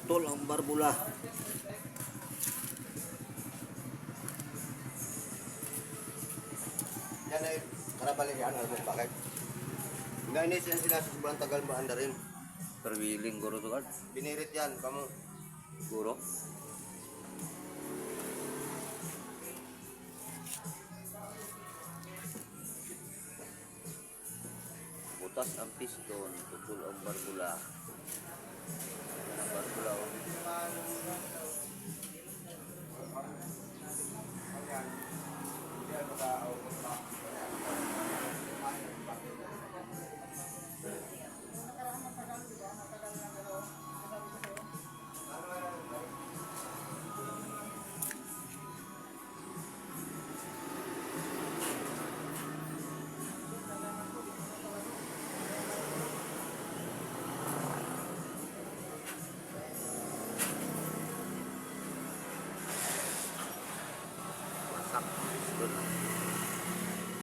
Putol ang barbula. Yan ay karabalik yan. Alam mo bakit? Gainis yan sila sa sobrang tagal maanda rin. Perwiling guro to kan. Binirit yan. Kamu. Guro. Butas ang piston, putol ang barbula. Yan ang barbula. Oh. Masak piston.